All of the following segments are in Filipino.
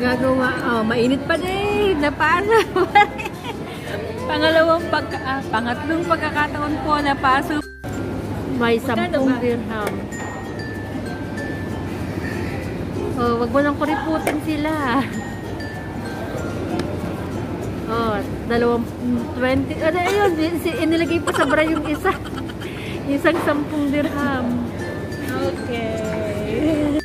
Magagawa. Oh, mainit pa din. Napasa. Pangatlong pagkakataon po napasa. May 10 dirham. Oh, wag mo nang kuriputin sila. Oh, 20. Ayun, inilagay pa sa bra yung isa. Isang 10 dirham. Okay.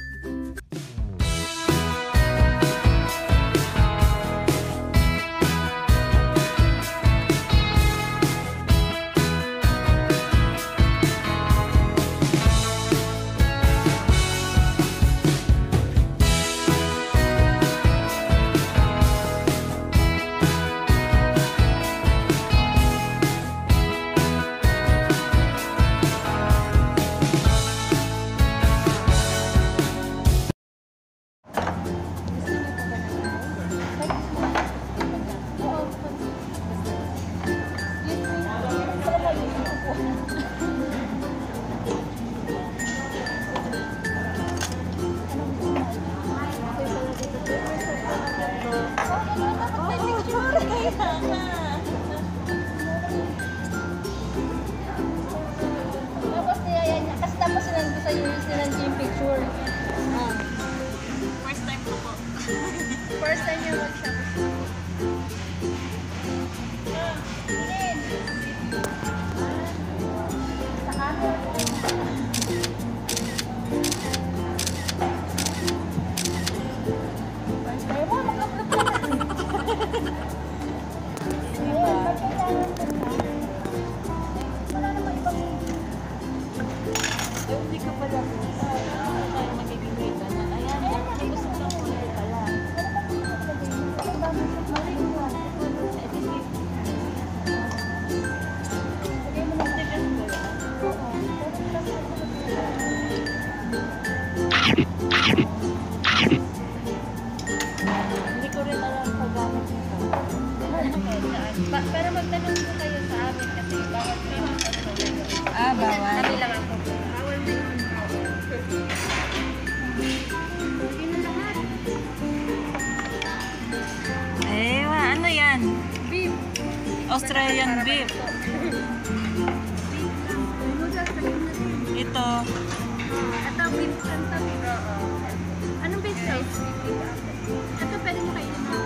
First time yung mag-Shabu. Hindi ko pala pero magtanong po kayo sa amin kasi bawal kayo magtanong. Bawal. Kami lang ako. Bawal na yun. Hindi na lahat. Ano yan? Beef. Australian beef. Ito. Ito beef. Anong beef size? Ito pwede mo kainin mo.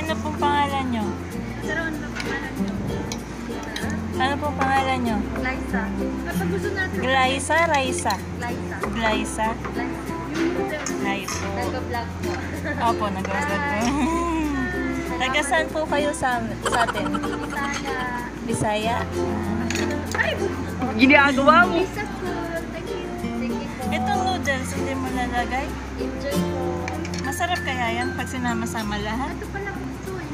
Ano pong pangalan nyo? Ano pong pangalan nyo? Liza. Kapag gusto natin. Liza, Raisa? Liza. Liza? Hi po. Nag-vlog po. Opo, nag-vlog po. Taga saan po kayo sa atin? Bisaya. Bisaya? Ay! Ginagawa mo? Lisa po. Thank you. Thank you po. Itong noodles, hindi mo lalagay? Enjoy po. Masarap kaya yan pag sinama-sama lahat? Ito pala gusto eh.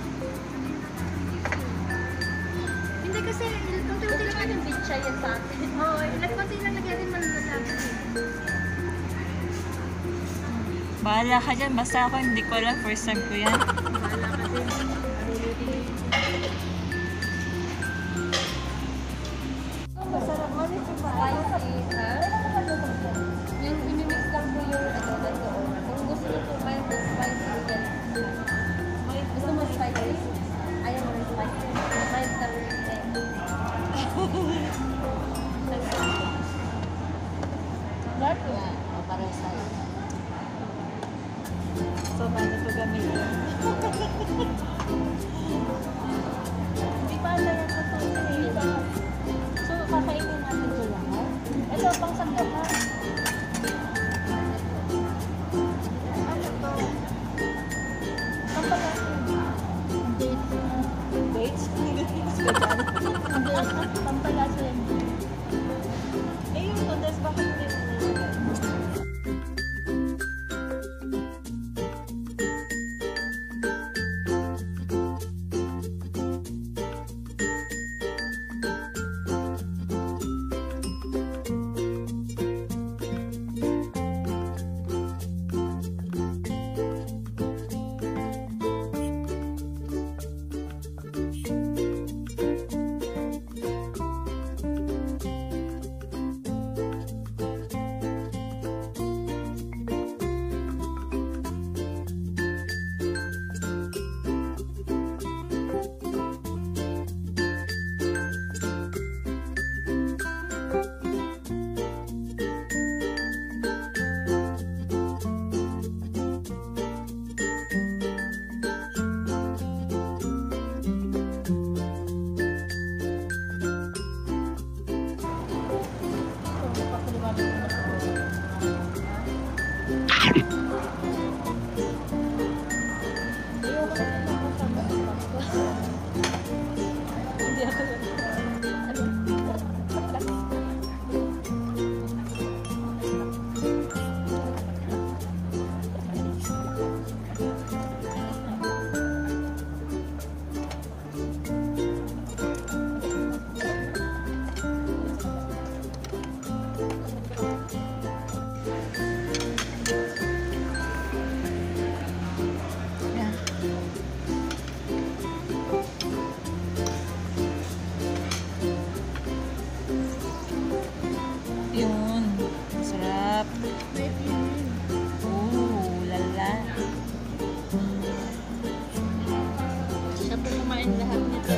Hindi kasi, konti-konti lang yung bitcha yan sa atin. Oo, konti lang lagyan din malalaki. Bahala ka dyan, basta ako hindi ko alam, first time ko yan. Bahala ka din. Masarap mo rin yung Spicy, ha? Yung imimix lang po yung ito. Kung gusto nyo po kayo ng spicy, yan. Gusto mo spicy? Ayaw mo rin spicy. Mild na rin eh. Dark nga. O, parang sa'yo. So, paano ito gamitin? Hindi pa alam yan sa ito. Hindi ba? So, kakainin natin ito lahat. Ito, pang sanggat ha. Ano to? Ang pala dates? Dates ka dyan? Pampalasa yan. Eh, yung noodles, bakit hindi mo nilagay? namin lahat nito.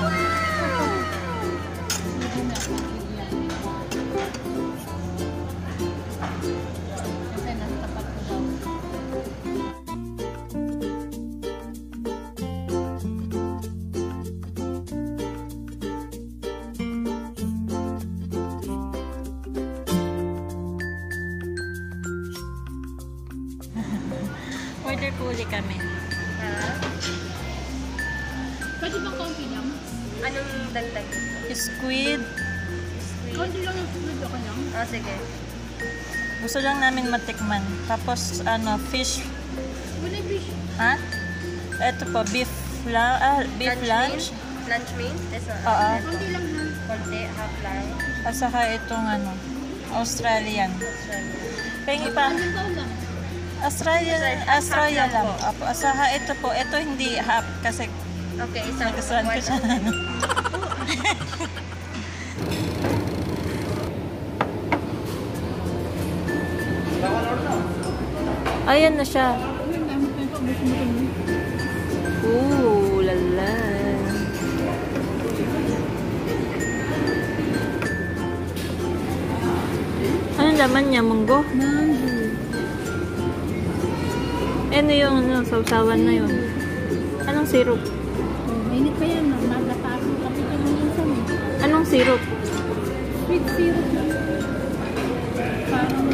Kasi nasa tapat ko daw. Order po ulit kami. Ha? Pwede ba konti lang? Anong dagdag? Squid. Konti lang yung food ako lang. Oh, sige. Gusto lang namin matikman. Tapos, fish. Wala fish. Ha? Ito po, beef lunch. Lunch meal? This one. Oo. Konti lang ha. Konti, half lang. At saka itong Australian. Pengi pa. Anong ka lang? Australia lang. Apo, saka ito po, ito hindi half kasi Okay, isang nagustuhan ko siya. Ayan na siya. Ooh, lala. Ano laman niya, munggo? Ano yung sausawan na yun? Anong syrup? Mainit pa yan. Magataso kami ka ng minsan eh. Anong syrup? Sweet syrup lang. Parang,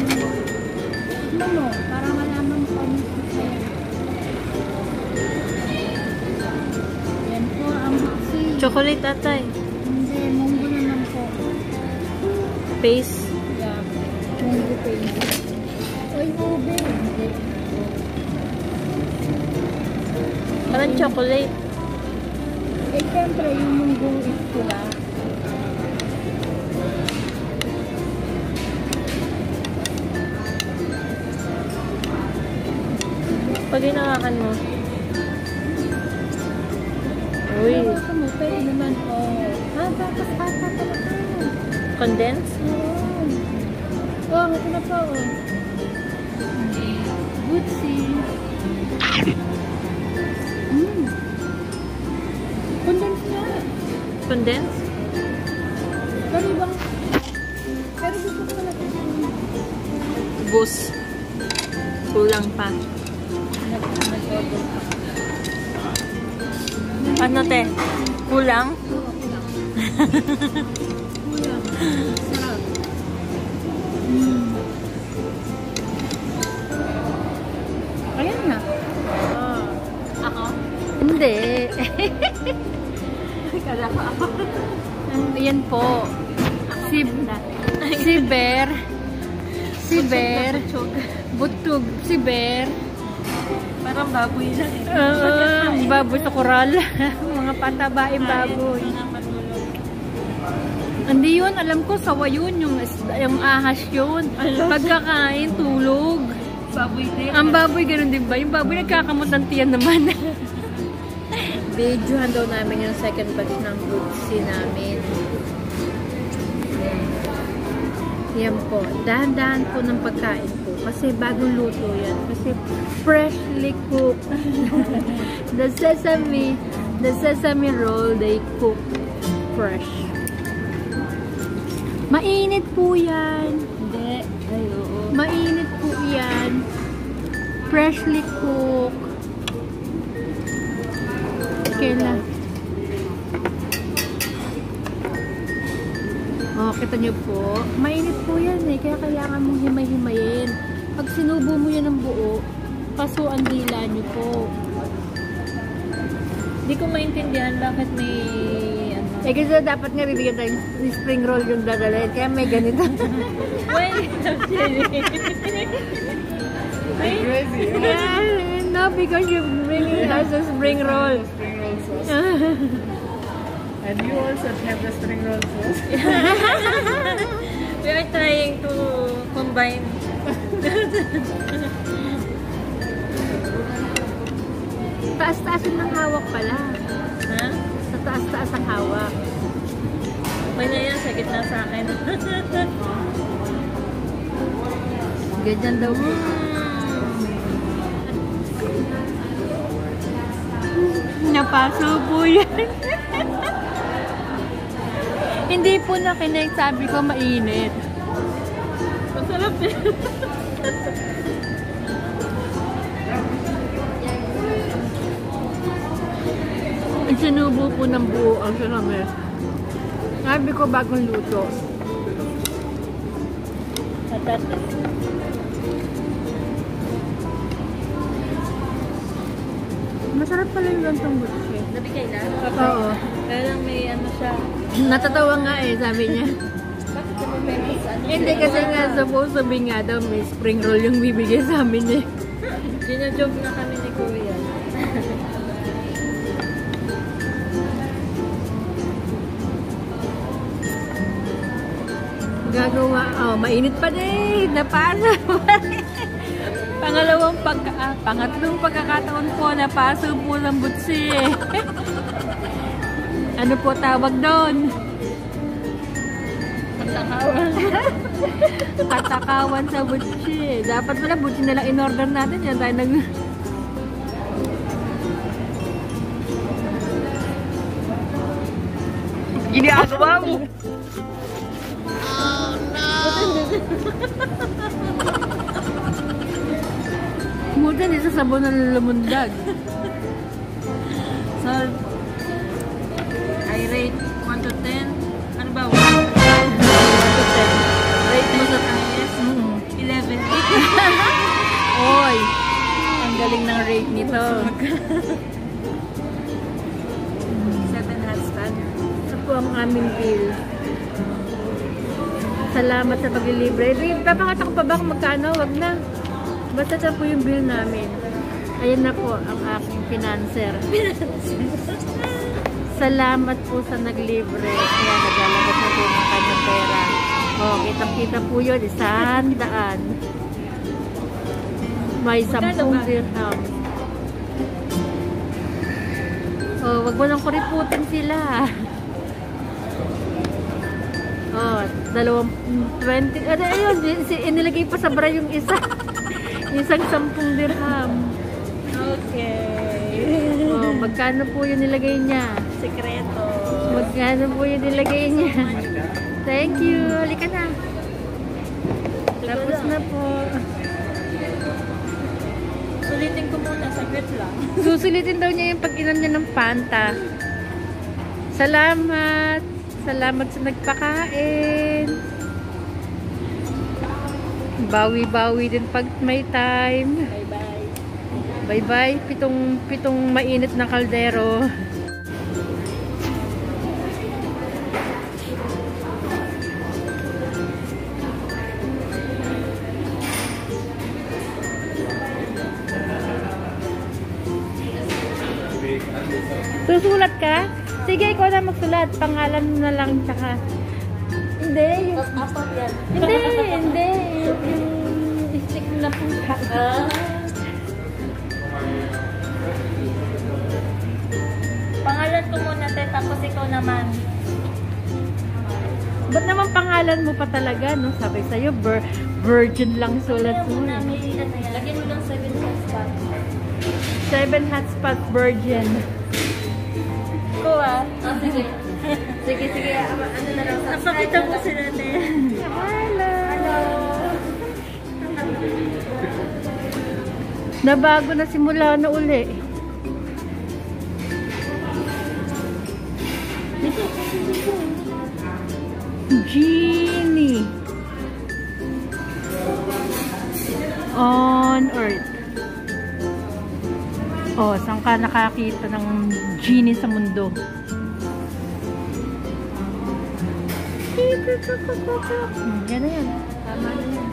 para malaman ko ang sweet. Yan po ang si. Chocolate atay. Hindi, munggo naman po. Paste. Yeah, munggo paste. Oy, ube. Hindi. Parang chocolate. Eh, siyempre, yung munggong is pula. Pag inahakan mo. Uy. Ito mo, pwede naman po. Tapos ata talaga. Condense? Oo. Oh, ito na po. Good see. Condense na. Condense? Pero bang... Pero gusto ko pala ito. Boost. Kulang pa. Nag-order pa. Ano te? Kulang? Kulang. Sarap. Ayan na. Ako? Hindi. Kala ko ako. Ayan po. Si Bear. Si Bear. Butog. Si Bear. Parang baboy lang eh. Baboy sa koral. Mga patabaing baboy. Hindi yun. Alam ko, sawa yun. Yung ahas yun. Pagkakain, tulog. Baboy din. Ang baboy, ganun din ba? Yung baboy nagkakamot ng tiyan naman. Videohan daw namin yung second batch ng butsi namin. Yan po. Dahan-dahan po ng pagkain po. Kasi bagong luto yan. Kasi freshly cooked. The sesame roll, they cook fresh. Mainit po yan. Hindi. Ay, oo. Mainit po yan. Freshly cooked. Kailan? Oh, kita nyo po. Mainit po yan eh. Kaya kailangan mong himay-himayin. Pag sinubo mo yan ng buo, paso ang dila nyo po. Hindi ko maintindihan bakit may Eh kasi dapat nga bibigyan tayo ng spring roll yung dadalhin. Kaya may ganito. Why? No, because you're bringing us a spring roll. Spring roll sauce. And you also have the spring roll sauce. We are trying to combine. Taas-taasin ng hawak pala. Ha? Sa taas-taas ang hawak. May na yan, sa gitna sa akin. Ganyan daw po. Napaso po yan. Hindi po nakinig, sabi ko mainit. Masarap eh. Sinubo po ng buo ang sarami. Sabi ko bagong luto. Fantastic. Masarap pala yung gantong butche. Nabigay na? Oo. Kaya lang may ano siya. Natatawa nga eh, sabi niya. Bakit naman meron sa ano? Hindi kasi nga suppose sabi nga daw may spring roll yung bibigay sa amin eh. Gina-joke na kami ni Kuya. Gagawa, mainit pa din, napasa. Pangatlong pagkakataon po, napaso po ng butsi. Ano po tawag doon? Patakawan. Katakawan sa butsi. Dapat pala butsi na lang in-order natin. Yan tayo nag... Ginagawa mo! Muda din sa sabon na lumundag. So, I rate 1 to 10. Ano ba? 1 to 10. Rate mo sa highest? 11. Oy! Ang galing ng rate nito. 7 has stand. Ito po ang aming bill. Salamat sa paglilibre. Papakita ko pa ba kung magkano? Wag na. Basta ito po yung bill namin. Ayan na po ang aking financer. Salamat po sa naglibre. Kaya naglalabas na po ng kanyang pera. Kitang-kita po yun. 100. May 10 dirham. Wag mo nang kuriputin sila. 20. Ayun, inilagay pa sa bra yung isa. Isang 10 dirham. Okay. Magkano po yung nilagay niya? Sekreto. Magkano po yung nilagay niya? Thank you. Halika na. Tapos na po. Sulitin ko muna, saglit lang. Susulitin daw niya yung pag-inom niya ng Fanta. Salamat. Salamat sa nagpakain. Bawi-bawi din pag may time. Bye-bye. Bye-bye. Pitong mainit na kaldero. Susulat ka? Sige, ikaw na magsulat. Pangalan mo na lang, tsaka... Hindi. Apat yan. Hindi. Yung stick na po. Pangalan ko muna, te, tapos ikaw naman. Ba't naman pangalan mo pa talaga, no? Sabi sa'yo, virgin lang sulat mo. Muna, may ano yan. Lagyan mo ng 7 hotspot. 7 hotspot virgin. Ko ah. Sige. Sige. Ano na lang. Napakita mo sila, te. Hello. Nabago na simula na uli. Genie on Earth. Saan ka nakakita ng genie sa mundo? Yan na yan. Tama na yan.